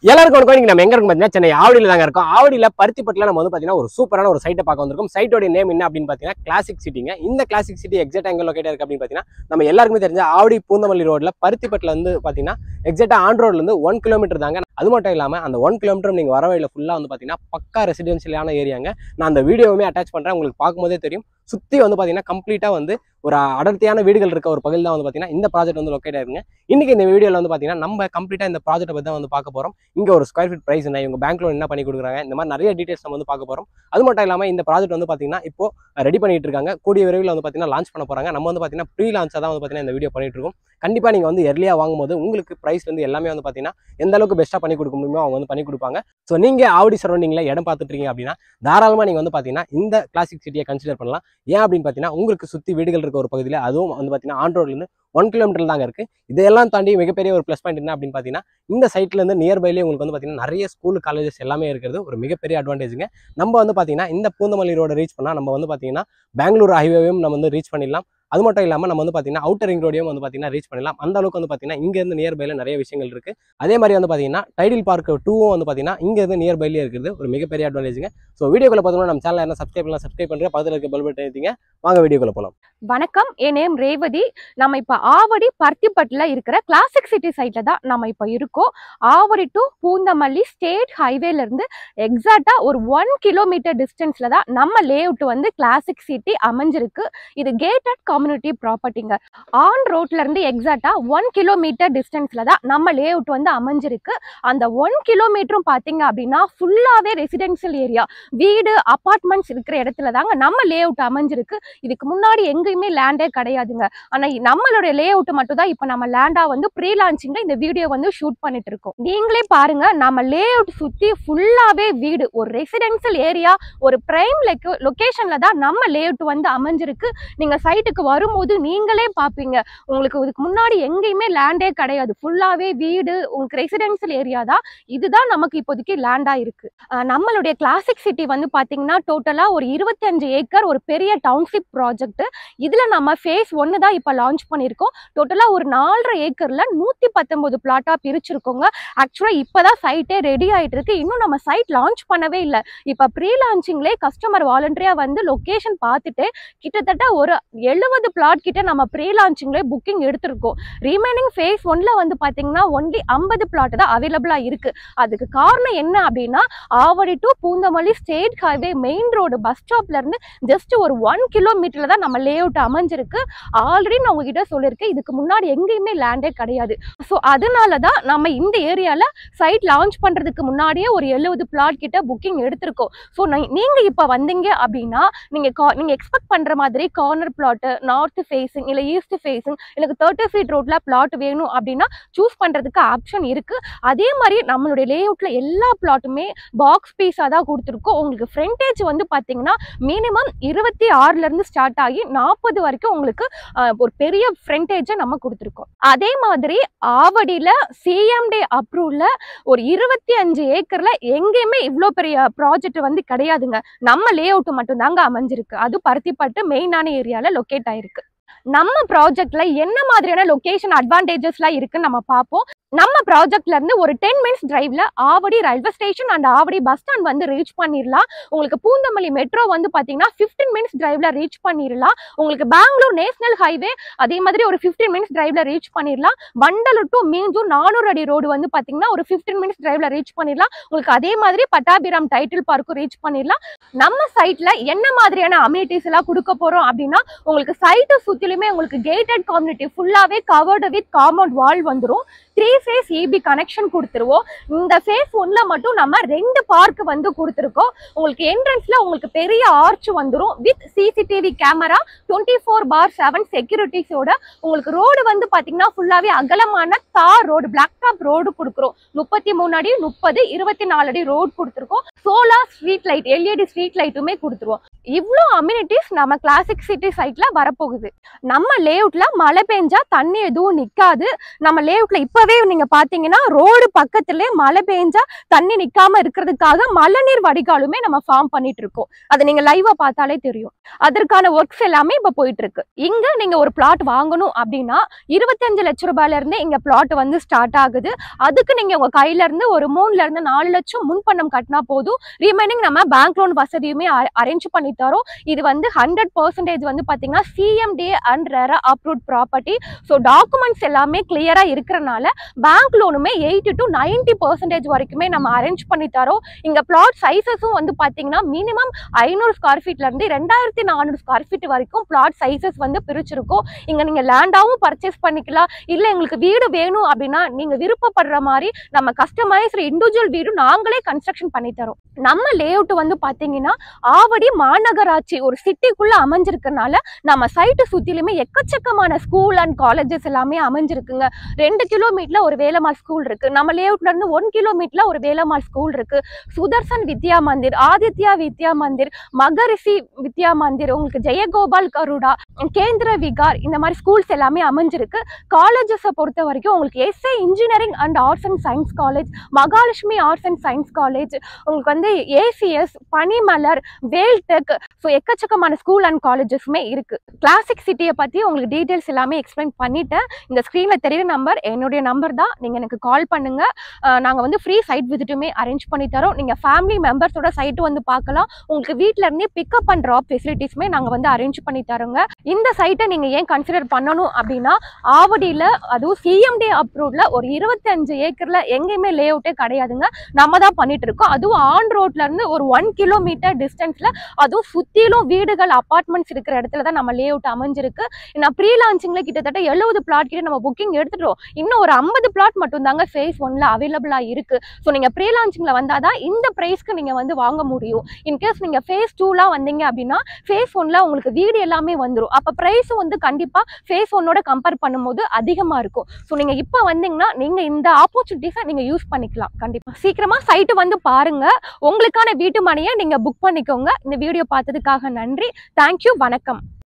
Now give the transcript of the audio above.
எல்லாருக்கும் வணக்கம். நம்ம எங்க இருக்கோம் பார்த்தீங்கன்னா சென்னை ஆவடியில் தாங்க இருக்கோம். ஆவடியில் பருத்திப்பட்டில் நம்ம வந்து பார்த்தீங்கன்னா ஒரு சூப்பரான ஒரு சைட்டை பார்க்க வந்திருக்கோம். சைட்டோட நேம் என்ன அப்படின்னு பார்த்தீங்கன்னா கிளாசிக் சிட்டிங்க. இந்த கிளாசிக் சிட்டி எக்ஸாக்ட் எங்கே லொக்கேட் இருக்கு அப்படின்னு பார்த்தீங்கன்னா நம்ம எல்லாருக்குமே தெரிஞ்ச ஆவடி பூந்தமல்லி ரோட்ல பருத்திப்பட்டில் வந்து பார்த்தீங்கன்னா எக்ஸாக்டா ஆன் ரோட்ல இருந்து 1 கிலோமீட்டர் தாங்க. அது மட்டும் இல்லாமல் அந்த 1 கிலோமீட்டர் நீங்கள் வர வழியில் ஃபுல்லாக வந்து பார்த்தீங்கன்னா பக்கா ரெசிடென்ஷியலான ஏரியாங்க. நான் அந்த வீடியோவுமே அட்டாச் பண்ணுறேன், உங்களுக்கு பார்க்கும்போதே தெரியும். சுற்றி வந்து பார்த்தீங்கன்னா கம்ப்ளீட்டாக வந்து ஒரு அடர்த்தியான வீடுகள் இருக்க ஒரு பகுதியில் தான் வந்து பார்த்தீங்கன்னா இந்த ப்ராஜெக்ட் வந்து லொக்கேட் ஆயிருங்க. இன்னைக்கு இந்த வீடியோவில் வந்து பார்த்தீங்கன்னா நம்ம கம்ப்ளீட்டாக இந்த ப்ராஜெக்ட்டை பற்றி தான் வந்து பார்க்க போகிறோம். இங்கே ஒரு ஸ்கொயர் ஃபீட் பிரைஸ் என்ன, இவங்க பேங்க் லோன் என்ன பண்ணி கொடுக்குறாங்க, இந்த மாதிரி நிறைய டீடைல்ஸ் நம்ம வந்து பார்க்க போகிறோம். அது மட்டும் இல்லாமல் இந்த ப்ராஜெக்ட் வந்து பார்த்தீங்கன்னா இப்போ ரெடி பண்ணிட்டு இருக்காங்க. கூடிய விரைவில் வந்து பார்த்தீங்கன்னா லான்ச் பண்ண போகிறாங்க. நம்ம வந்து பார்த்தீங்கன்னா ப்ரீ லான்ச்சாக தான் வந்து பார்த்தீங்கன்னா இந்த வீடியோ பண்ணிட்டு இருக்கோம். கண்டிப்பாக நீங்கள் வந்து எர்லியாக வாங்கும்போது உங்களுக்கு ப்ரைஸ்லேருந்து எல்லாமே வந்து பார்த்தீங்கன்னா எந்த அளவுக்கு பெஸ்ட்டாக பண்ணி கொடுக்க முடியுமோ அவங்க வந்து பண்ணி கொடுப்பாங்க. ஸோ நீங்கள் ஆவடி சரௌண்டிங்கில் இடம் பார்த்துட்டு இருக்கீங்க அப்படின்னா தாராளமாக நீங்கள் வந்து பார்த்தீங்கன்னா இந்த கிளாசிக் சிட்டியை கன்சிடர் பண்ணலாம். ஏன் அப்படின்னு பார்த்தீங்கன்னா உங்களுக்கு சுற்றி வீடுகள் இருக்க ஒரு பகுதியில், அதுவும் வந்து பார்த்தீங்கன்னா ஆன் ரோட்லேருந்து 1 கிலோமீட்டர் தாங்க இருக்குது. இதெல்லாம் தாண்டி மிகப்பெரிய ஒரு ப்ளஸ் பாயிண்ட் என்ன அப்படின்னு பார்த்தீங்கன்னா இந்த சைட்லேருந்து நியர்பைலேயே உங்களுக்கு வந்து பார்த்தீங்கன்னா நிறைய ஸ்கூல் காலேஜஸ் எல்லாமே இருக்கிறது ஒரு மிகப்பெரிய அட்வான்டேஜுங்க. நம்ம வந்து பார்த்தீங்கன்னா இந்த பூந்தமல்லி ரோட ரீச் பண்ணால் நம்ம வந்து பார்த்தீங்கன்னா பெங்களூர் ஹைவேவையும் நம்ம வந்து ரீச் பண்ணிடலாம். அது மட்டும் இல்லாமல் நம்ம வந்து பார்த்தீங்கன்னா அவுட்டர் ரிங் ரோடையும் வந்து பார்த்தீங்கன்னா ரீச் பண்ணலாம். அந்த அளவுக்கு வந்து பார்த்தீங்கன்னா இங்கேருந்து நியர்பையில் நிறைய விஷயங்கள் இருக்குது. அதே மாதிரி வந்து பார்த்தீங்கன்னா டைடில் பார்க் 2வும் வந்து பார்த்தீங்கன்னா இங்கேருந்து நியர்பைலேயே இருக்குது ஒரு மிகப்பெரிய அட்வான்டேஜுங்க. ஸோ வீடியோக்குள்ள பார்த்தோம்னா நம்ம சேனல் என்ன சப்ஸ்கிரைப் பண்ணுறேன், பக்கத்தில் இருக்க பெல் பட்டன் அழுத்திங்க. வாங்க வீடியோக்குள்ள போகலாம். வணக்கம், என் நேம் ரேவதி. நம்ம இப்ப ஆவடி பருத்திப்பட்டில் இருக்கிற கிளாசிக் சிட்டி சைட்ல தான் நம்ம இப்ப இருக்கோம். ஆவடி டு பூந்தமல்லி ஸ்டேட் ஹைவேல இருந்து எக்ஸாக்டா ஒரு 1 கிலோமீட்டர் டிஸ்டன்ஸ்ல தான் நம்ம லே அவுட் வந்து கிளாசிக் சிட்டி அமைஞ்சிருக்கு. இது கேட்டட் கம்யூனிட்டி ப்ராப்பர்ட்டிங்க. ஆன் ரோட்ல இருந்து எக்ஸாக்டா 1 கிலோமீட்டர் டிஸ்டன்ஸ்ல தான் நம்ம லே அவுட் வந்து அமைஞ்சிருக்கு. அந்த 1 கிலோமீட்டரும் பாத்தீங்க அப்படின்னா ஃபுல்லாவே ரெசிடென்சியல் ஏரியா, வீடு அபார்ட்மெண்ட்ஸ் இருக்கிற இடத்துல தாங்க நம்ம லே அவுட் அமைஞ்சிருக்கு. இதுக்கு முன்னாடி எங்கேயுமே லேண்டே கிடையாதுங்க. ஆனா நம்மளுடைய லே அவுட் மட்டும் தான் இப்ப நம்ம லேண்டா வந்து ப்ரீ லான்ச்சிங்ல இந்த வீடியோ வந்து ஷூட் பண்ணிட்டு இருக்கோம். நீங்களே பாருங்க, நம்ம லே அவுட் சுத்தி ஃபுல்லாவே வீடு, ஒரு ரெசிடென்சியல் ஏரியா, ஒரு பிரைம் லொகேஷன்ல தான் நம்ம லே அவுட் வந்து அமைஞ்சிருக்கு. நீங்க சைட்டுக்கு வரும்போது நீங்களே பாப்பீங்க, உங்களுக்கு இதுக்கு முன்னாடி எங்கேயுமே லேண்டே கிடையாது. ஃபுல்லாவே வீடு, உங்களுக்கு ரெசிடென்சியல் ஏரியா தான். இதுதான் நமக்கு இப்போதைக்கு லேண்டா இருக்கு. நம்மளுடைய கிளாசிக் சிட்டி வந்து பாத்தீங்கன்னா டோட்டலா ஒரு 25 ஏக்கர் ஒரு பெரிய டவுன்ஷிப் ப்ராஜெக்ட். இதுல நம்ம ஃபேஸ் 1 தான் இப்ப லான்ச் பண்ணிருக்கோம். டோட்டலா ஒரு 4.5 ஏக்கர்ல 119 பிளாட்டா பிரிச்சிருக்கோங்க. ஆக்சுவலா இப்பதான் சைட்டே ரெடி ஆயிட்டு இருக்கு. இன்னும் நம்ம சைட் லான்ச் பண்ணவே இல்லை. இப்ப ப்ரீ லான்ச்சிங்லே கஸ்டமர் வாலண்டரியா வந்து லொகேஷன் பார்த்துட்டு கிட்டத்தட்ட ஒரு 70 பிளாட் கிட்ட நம்ம ப்ரீ லான்ச்சிங்லே புக்கிங் எடுத்திருக்கோம். ரிமைனிங் ஃபேஸ் 1ல வந்து பாத்தீங்கன்னா ஒன்லி 50 பிளாட் தான் அவைலபிளா இருக்கு. அதுக்கு காரணம் என்ன அப்படின்னா Avadi to Poonamallee state highway main road bus ஸ்டாப்ல இருந்து ஜஸ்ட் ஒரு 1 கிலோமீட்டர்ல தான் நம்ம லே அவுட் அமைஞ்சிருக்கு. ஆல்ரெடி நான் உங்ககிட்ட சொல்லியிருக்கேன், இதுக்கு முன்னாடி எங்கேயுமே லேண்டே கிடையாது. ஸோ அதனாலதான் நம்ம இந்த ஏரியால சைட் லான்ச் பண்றதுக்கு முன்னாடியே ஒரு 70 பிளாட் கிட்ட புக்கிங் எடுத்திருக்கோம். ஸோ நீங்க இப்ப வந்தீங்க அப்படின்னா நீங்க எக்ஸ்பெக்ட் பண்ற மாதிரி கார்னர் பிளாட், நார்த் ஃபேசிங் இல்ல ஈஸ்ட் ஃபேசிங், எனக்கு 30 ஃபீட் ரோட்ல பிளாட் வேணும் அப்படின்னா சூஸ் பண்றதுக்கு ஆப்ஷன் இருக்கு. அதே மாதிரி நம்மளுடைய லே அவுட்ல எல்லா பிளாட்டுமே பாக்ஸ் பீஸா தான் கொடுத்துருக்கோம். உங்களுக்கு ஃப்ரண்டேஜ் வந்து பாத்தீங்கன்னா மினிமம் 26ல இருந்து ஸ்டார்ட் ஆகி 40 வரைக்கும் உங்களுக்கு ஒரு பெரிய ஃப்ரண்டேஜை நம்ம கொடுத்துருக்கோம். அதே மாதிரி ஆவடியில சிஎம்டி அப்ரூவ்ல ஒரு 25 ஏக்கர்ல எங்கேயுமே இவ்வளோ பெரிய ப்ராஜெக்ட் வந்து கிடையாதுங்க. நம்ம லே அவுட் மட்டும் தாங்க அமைஞ்சிருக்கு. அது பருத்திப்பட்டு மெயினான ஏரியால லொக்கேட் ஆயிருக்கு. நம்ம ப்ராஜெக்ட்ல என்ன மாதிரியான லொகேஷன் அட்வான்டேஜஸ்லாம் இருக்குன்னு நம்ம பார்ப்போம். நம்ம ப்ராஜெக்ட்ல இருந்து ஒரு 10 மினிட்ஸ் டிரைவ்ல Avadi railway station and Avadi bus stand வந்து ரீச் பண்ணிடலாம். உங்களுக்கு பூந்தமல்லி மெட்ரோ வந்து பாத்தீங்கன்னா 15 மினிட்ஸ் டிரைவ்ல ரீச் பண்ணிடலாம். உங்களுக்கு பெங்களூர் நேஷனல் ஹைவே அதே மாதிரி ஒரு 15 மினிட்ஸ் டிரைவ்ல ரீச் பண்ணிடலாம். வண்டலூர் டு மீஞ்சூர் 400 அடி ரோடு வந்து பாத்தீங்கன்னா ஒரு 15 மினிட்ஸ் டிரைவ்ல ரீச் பண்ணிடலாம். உங்களுக்கு அதே மாதிரி பட்டாபிராம் டைட்டில் பார்க்கும் ரீச் பண்ணிடலாம். நம்ம சைட்ல என்ன மாதிரியான அம்யூனிட்டிஸ் எல்லாம் கொடுக்க போறோம் அப்படின்னா உங்களுக்கு சைட்டை சுத்திலுமே உங்களுக்கு கேட்டட் கம்யூனிட்டி ஃபுல்லாவே கவர்டு வித் காம்பவுண்ட் வால் வந்துடும். 3 ஃபேஸ் EB கனெக்ஷன் கொடுத்துருவோம். இந்த ஃபேஸ் 1ல மட்டும் நம்ம 2 பார்க் வந்து கொடுத்துருக்கோம். உங்களுக்கு என்ட்ரன்ஸ்ல உங்களுக்கு பெரிய ஆர்ச் வந்துடும் வித் CCTV கேமரா 24/7 செக்யூரிட்டிஸோட. உங்களுக்கு ரோடு வந்து பாத்தீங்கன்னா ஃபுல்லாவே அகலமான தார் ரோடு, பிளாக் டாப் ரோடு கொடுக்குறோம். 33 அடி 30 24 அடி ரோடு கொடுத்துருக்கோம். Solar street light, LED street லைட்டுமே கொடுத்துருவோம். இவ்வளோ அம்யூனிட்டிஸ் நம்ம கிளாசிக் சிட்டி சைட்ல வரப்போகுது. நம்ம லே அவுட்ல மழை பெஞ்சா தண்ணி எதுவும் நிக்காது. நம்ம லே அவுட்ல இப்ப ஃபுல்லாவே நீங்க பாத்தீங்கன்னா ரோடு பக்கத்திலே மழை பெஞ்சா தண்ணி நிக்காம இருக்கிறதுக்காக மழைநீர் வடிகாலுமே நம்ம ஃபார்ம் பண்ணிட்டு இருக்கோம். அதை நீங்க லைவா பார்த்தாலே தெரியும். அதற்கான ஒர்க்ஸ் எல்லாமே இப்ப போயிட்டு இருக்கு. இங்க நீங்க ஒரு பிளாட் வாங்கணும் அப்படின்னா 25 லட்சம் ரூபாயில இருந்து இங்க பிளாட் வந்து ஸ்டார்ட் ஆகுது. அதுக்கு நீங்க உங்க கையில இருந்து ஒரு 3 ல இருந்து 4 லட்சம் முன்பணம் கட்டினா போதும். ரிமைனிங் நம்ம பேங்க் லோன் வசதியுமே அரேஞ்ச் பண்ணி தரோம். இது வந்து 100% வந்து பாத்தீங்கன்னா CMDA and RERA approved property. So documents எல்லாமே கிளியரா இருக்கிறனால பேங்க் லோனுமே 80 to 90% வரைக்குமே நம்ம அரேஞ்ச் பண்ணி தரோம். இங்க பிளாட் சைசஸும் வந்து பாத்தீங்கன்னா மினிமம் 500 ஸ்கொயர் ஃபீட்ல இருந்து 2400 ஸ்கொயர் ஃபீட் வரைக்கும் பிளாட் சைசஸ் வந்து பிரிச்சிருக்கோம். இங்க நீங்க லேண்டாவும் பர்ச்சேஸ் பண்ணிக்கலாம். இல்ல எங்களுக்கு வீடு வேணும் அப்படின்னா நீங்க விருப்பப்படுற மாதிரி நம்ம கஸ்டமைஸ்டு இண்டிவிஜுவல் வீடு நாங்களே கன்ஸ்ட்ரக்ஷன் பண்ணி தரோம். நம்ம லேஅவுட் வந்து பாத்தீங்கன்னா ஆவடி மாநகராட்சி ஒரு சிட்டிக்குள்ள அமைஞ்சிருக்கனால நம்ம சைட்டு சுத்திலுமே எக்கச்சக்கமான ஸ்கூல் அண்ட் காலேஜஸ் எல்லாமே அமைஞ்சிருக்குங்க. 2 கிலோமீட்டர்ல ஒரு வேலம்மாள் ஸ்கூல் இருக்கு. நம்ம லேஅவுட்ல இருந்து 1 கிலோமீட்டர்ல ஒரு வேலம்மாள் ஸ்கூல் இருக்கு. சுதர்சன் வித்யா மந்திர், ஆதித்யா வித்யா மந்திர், மகரிஷி வித்யா மந்திர், உங்களுக்கு ஜெயகோபால் கருடா, கேந்திர விகார், இந்த மாதிரி ஸ்கூல்ஸ் எல்லாமே அமைஞ்சிருக்கு. காலேஜஸை பொறுத்த வரைக்கும் உங்களுக்கு SA engineering and arts and science college, Mahalakshmi arts and science college, உங்களுக்கு வந்து ACS, பனிமலர், வேல்டெக், ஸோ எக்கச்சக்கமான ஸ்கூல் அண்ட் காலேஜஸ்மே இருக்கு. கிளாசிக் சிட்டியை பத்தி உங்களுக்கு டீடைல்ஸ் எல்லாமே எக்ஸ்பிளைன் பண்ணிட்டேன். இந்த ஸ்கிரீன்ல தெரியுற நம்பர் என்னுடைய நம்பர் தான். நீங்க எனக்கு கால் பண்ணுங்க. நாங்க வந்து ஃப்ரீ சைட் விசிட்டுமே அரேஞ்ச் பண்ணி தரோம். நீங்க ஃபேமிலி மெம்பர்ஸோட சைட்டு வந்து பார்க்கலாம். உங்களுக்கு வீட்ல இருந்தே பிக்கப் அண்ட் ட்ராப் ஃபெசிலிட்டிஸ்மே நாங்க வந்து அரேஞ்ச் பண்ணி தரோங்க. இந்த சைட்டை நீங்க ஏன் கன்சிடர் பண்ணணும் அப்படின்னா ஆவடியில அதுவும் CMDA அப்ரூவ்ட்ல ஒரு 25 ஏக்கர்ல எங்கேயுமே லே அவுட்டே கிடையாதுங்க. நம்ம தான் பண்ணிட்டு இருக்கோம். அதுவும் ஆன் ரோட்ல இருந்து ஒரு 1 கிலோமீட்டர் டிஸ்டன்ஸ்ல, அதுவும் சுத்திலும் வீடுகள் அபார்ட்மெண்ட்ஸ் இருக்கிற இடத்துல தான் நம்ம லே அவுட் அமைஞ்சிருக்கு. நான் ப்ரீ லான்ச்சிங்ல கிட்டத்தட்ட 70 பிளாட் கிட்ட நம்ம புக்கிங் எடுத்துட்டோம். இன்னும் ஒரு 50 பிளாட் மட்டும் தாங்க ஃபேஸ் 1ல அவைலபிளா இருக்கு. ஸோ நீங்க ப்ரீ லான்ச்சிங்ல வந்தாதான் இந்த பிரைஸ்க்கு நீங்க வந்து வாங்க முடியும். இன்கேஸ் நீங்க ஃபேஸ் 2லாம் வந்தீங்க அப்படின்னா ஃபேஸ் 1ல உங்களுக்கு வீடு எல்லாமே வந்துடும். அப்ப பிரைஸும் வந்து கண்டிப்பா ஃபேஸ் 1ஓட கம்பேர் பண்ணும்போது அதிகமா இருக்கும். ஸோ நீங்க இப்ப வந்தீங்கன்னா நீங்க இந்த ஆப்பர்ச்சுனிட்டிஸை நீங்க யூஸ் பண்ணிக்கலாம். கண்டிப்பா சீக்கிரமா சைட்டு வந்து பாருங்க. உங்களுக்கான வீட்டு மனையை நீங்க புக் பண்ணிக்கோங்க. இந்த வீடியோ பார்த்ததுக்காக நன்றி. தேங்க்யூ. வணக்கம்.